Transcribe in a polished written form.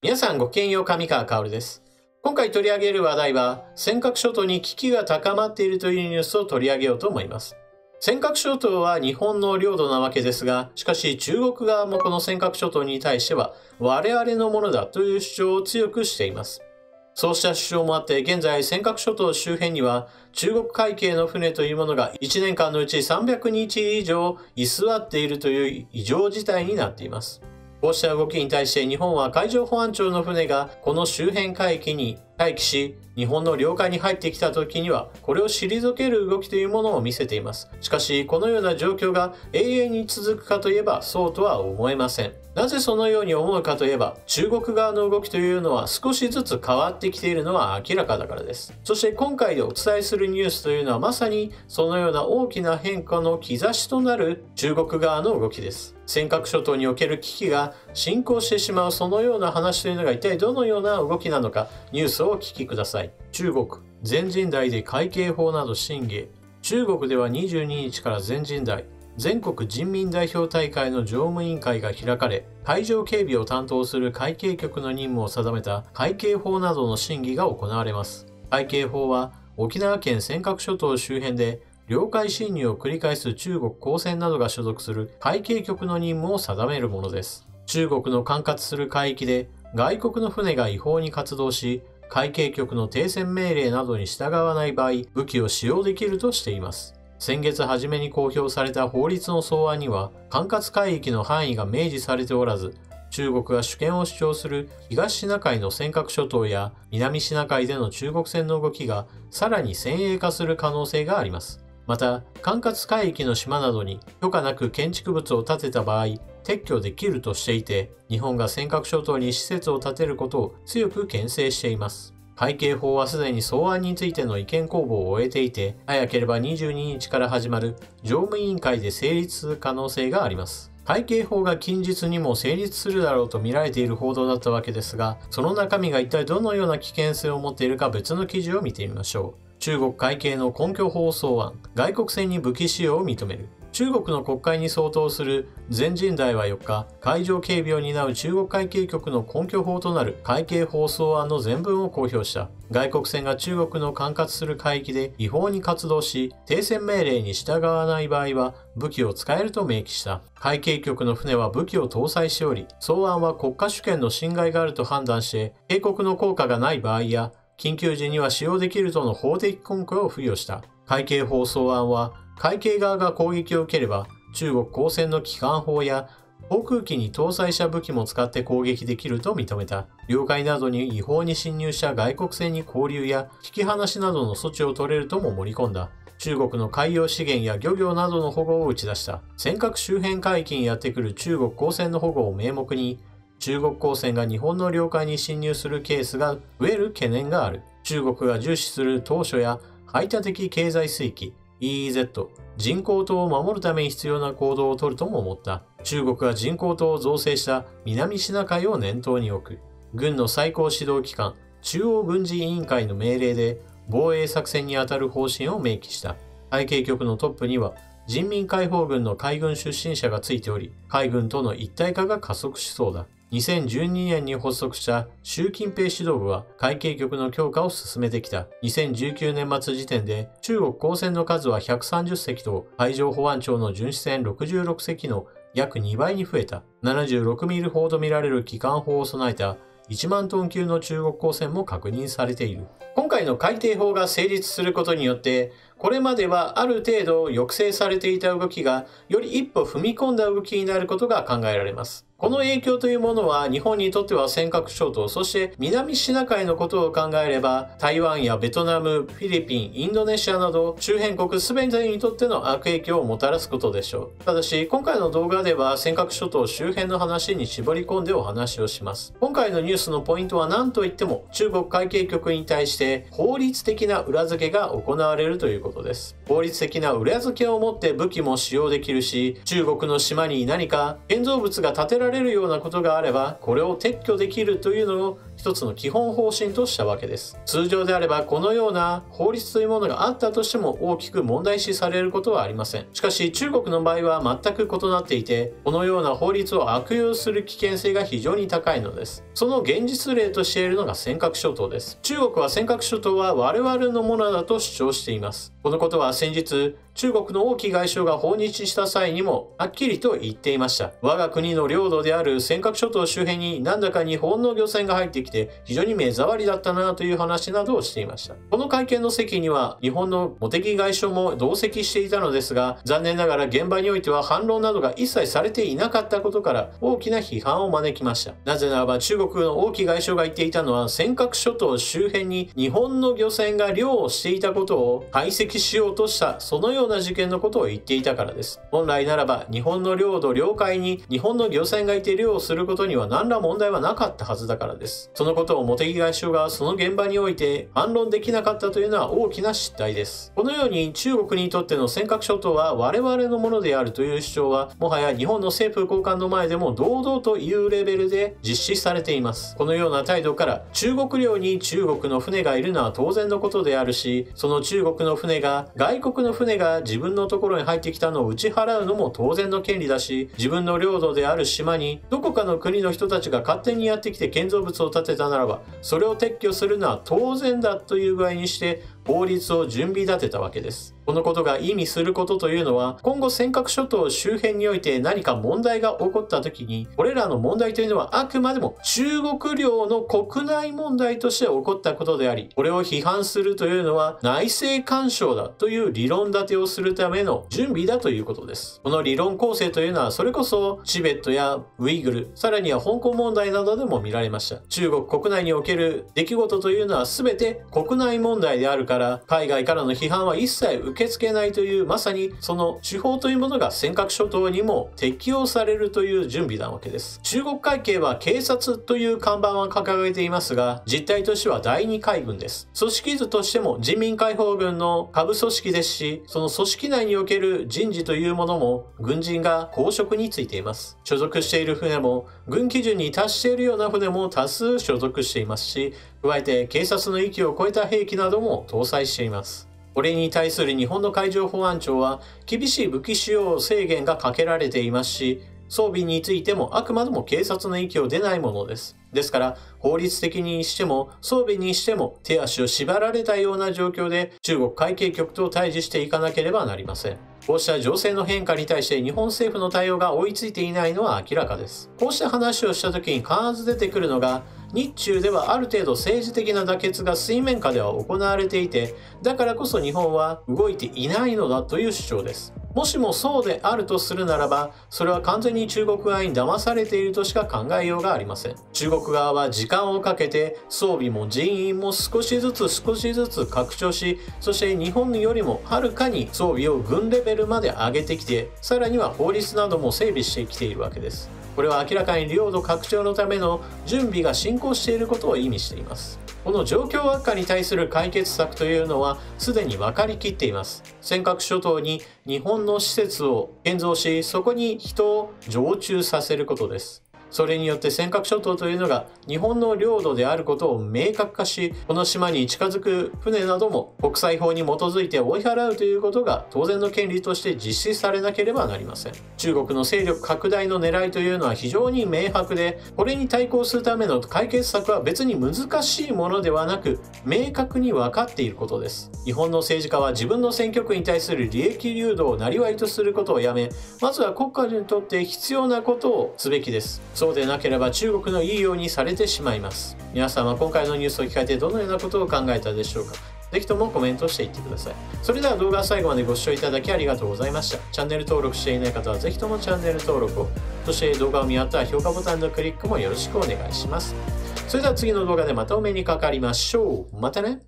皆さんごきげんよう、上川薫です。今回取り上げる話題は、尖閣諸島に危機が高まっているというニュースを取り上げようと思います。尖閣諸島は日本の領土なわけですが、しかし中国側もこの尖閣諸島に対しては、我々のものだという主張を強くしています。そうした主張もあって、現在尖閣諸島周辺には、中国海警の船というものが1年間のうち300日以上居座っているという異常事態になっています。こうした動きに対して日本は海上保安庁の船がこの周辺海域に待機し、日本の領海に入ってきた時にはこれを退ける動きというものを見せています。しかしこのような状況が永遠に続くかといえばそうとは思えません。なぜそのように思うかといえば、中国側の動きというのは少しずつ変わってきているのは明らかだからです。そして今回お伝えするニュースというのはまさにそのような大きな変化の兆しとなる中国側の動きです。尖閣諸島における危機が進行してしまうそのような話というのが一体どのような動きなのか、ニュースをお聞きください。中国、全人代で海警法など審議。中国では22日から全人代、全国人民代表大会の常務委員会が開かれ、海上警備を担当する海警局の任務を定めた海警法などの審議が行われます。海警法は沖縄県尖閣諸島周辺で領海侵入を繰り返す中国公船などが所属する海警局の任務を定めるものです。中国の管轄する海域で外国の船が違法に活動し、海警局の停船命令などに従わない場合、武器を使用できるとしています。先月初めに公表された法律の草案には、管轄海域の範囲が明示されておらず、中国が主権を主張する東シナ海の尖閣諸島や南シナ海での中国船の動きがさらに先鋭化する可能性があります。また、管轄海域の島などに許可なく建築物を建てた場合、撤去できるとしていて、日本が尖閣諸島に施設を建てることを強く牽制しています。海警法はすでに草案についての意見公募を終えていて、早ければ22日から始まる常務委員会で成立する可能性があります。海警法が近日にも成立するだろうと見られている報道だったわけですが、その中身が一体どのような危険性を持っているか別の記事を見てみましょう。中国海警の根拠法草案、外国船に武器使用を認める。中国の国会に相当する全人代は4日、海上警備を担う中国海警局の根拠法となる海警法草案の全文を公表した。外国船が中国の管轄する海域で違法に活動し、停船命令に従わない場合は武器を使えると明記した。海警局の船は武器を搭載しており、草案は国家主権の侵害があると判断して、警告の効果がない場合や、緊急時には使用できるとの法的根拠を付与した。海警法草案は、海警側が攻撃を受ければ、中国公船の機関砲や航空機に搭載した武器も使って攻撃できると認めた。領海などに違法に侵入した外国船に拘留や引き離しなどの措置を取れるとも盛り込んだ。中国の海洋資源や漁業などの保護を打ち出した。尖閣周辺海域にやってくる中国公船の保護を名目に、中国公船が日本の領海に侵入するケースが増える懸念がある。中国が重視する島嶼や排他的経済水域、EEZ、人工島を守るために必要な行動を取るとも思った。中国が人工島を造成した南シナ海を念頭に置く。軍の最高指導機関、中央軍事委員会の命令で防衛作戦に当たる方針を明記した。海警局のトップには人民解放軍の海軍出身者がついており、海軍との一体化が加速しそうだ。2012年に発足した習近平指導部は海警局の強化を進めてきた。2019年末時点で中国公船の数は130隻と海上保安庁の巡視船66隻の約2倍に増えた。76ミリほど見られる機関砲を備えた1万トン級の中国公船も確認されている。今回の海警法が成立することによって、これまではある程度抑制されていた動きが、より一歩踏み込んだ動きになることが考えられます。この影響というものは日本にとっては尖閣諸島、そして南シナ海のことを考えれば、台湾やベトナム、フィリピン、インドネシアなど周辺国全てにとっての悪影響をもたらすことでしょう。ただし、今回の動画では尖閣諸島周辺の話に絞り込んでお話をします。今回のニュースのポイントは何といっても、中国海警局に対して法律的な裏付けが行われるということです。法律的な裏付けを持って武器も使用できるし、中国の島に何か建造物が建てられるようなことがあれば、これを撤去できるというのを一つの基本方針としたわけです。通常であればこのような法律というものがあったとしても大きく問題視されることはありません。しかし中国の場合は全く異なっていて、このような法律を悪用する危険性が非常に高いのです。その現実例としているのが尖閣諸島です。中国は尖閣諸島は我々のものだと主張しています。このことは先日、中国の王毅外相が訪日した際にもはっきりと言っていました。我が国の領土である尖閣諸島周辺になんだか日本の漁船が入ってきて非常に目障りだったなという話などをしていました。この会見の席には日本の茂木外相も同席していたのですが、残念ながら現場においては反論などが一切されていなかったことから大きな批判を招きました。なぜならば中国の王毅外相が言っていたのは、尖閣諸島周辺に日本の漁船が漁をしていたことを解析しようとしたそのような事件のことを言っていたからです。本来ならば日本の領土領海に日本の漁船がいて漁をすることには何ら問題はなかったはずだからです。そのことを茂木外相がその現場において反論できなかったというのは大きな失態です。このように中国にとっての尖閣諸島は我々のものであるという主張は、もはや日本の政府高官の前でも堂々というレベルで実施されています。このような態度から中国領に中国の船がいるのは当然のことであるし、その中国の船が外国の船が自分のところに入ってきたのを打ち払うのも当然の権利だし、自分の領土である島にどこかの国の人たちが勝手にやってきて建造物を建てたならば、それを撤去するのは当然だという具合にして法律を準備立てたわけです。このことが意味することというのは、今後尖閣諸島周辺において何か問題が起こった時に、これらの問題というのはあくまでも中国領の国内問題として起こったことであり、これを批判するというのは内政干渉だという理論立てをするための準備だということです。この理論構成というのは、それこそチベットやウイグル、さらには香港問題などでも見られました。中国国内における出来事というのは全て国内問題であるから、海外からの批判は一切受け付けないという、まさにその手法というものが尖閣諸島にも適用されるという準備なわけです。中国海警は警察という看板は掲げていますが、実態としては第二海軍です。組織図としても人民解放軍の下部組織ですし、その組織内における人事というものも軍人が公職についています。所属している船も軍基準に達しているような船も多数所属していますし、加えて警察の域を超えた兵器なども搭載しています。これに対する日本の海上保安庁は厳しい武器使用制限がかけられていますし、装備についてもあくまでも警察の域を出ないものです。ですから法律的にしても装備にしても手足を縛られたような状況で中国海警局と対峙していかなければなりません。こうした情勢の変化に対して日本政府の対応が追いついていないのは明らかです。こうした話をした時に必ず出てくるのが、日中ではある程度政治的な妥結が水面下では行われていて、だからこそ日本は動いていないのだという主張です。もしもそうであるとするならば、それは完全に中国側に騙されているとしか考えようがありません。中国側は時間をかけて装備も人員も少しずつ拡張し、そして日本よりもはるかに装備を軍レベルまで上げてきて、さらには法律なども整備してきているわけです。これは明らかに領土拡張のための準備が進行していることを意味しています。この状況悪化に対する解決策というのはすでに分かりきっています。尖閣諸島に日本の施設を建造し、そこに人を常駐させることです。それによって尖閣諸島というのが日本の領土であることを明確化し、この島に近づく船なども国際法に基づいて追い払うということが当然の権利として実施されなければなりません。中国の勢力拡大の狙いというのは非常に明白で、これに対抗するための解決策は別に難しいものではなく、明確に分かっていることです。日本の政治家は自分の選挙区に対する利益誘導を生業とすることをやめ、まずは国家にとって必要なことをすべきです。そうでなければ中国のいいようにされてしまいます。皆さんは今回のニュースを聞かれてどのようなことを考えたでしょうか。ぜひともコメントしていってください。それでは動画を最後までご視聴いただきありがとうございました。チャンネル登録していない方はぜひともチャンネル登録を。そして動画を見終わったら評価ボタンのクリックもよろしくお願いします。それでは次の動画でまたお目にかかりましょう。またね。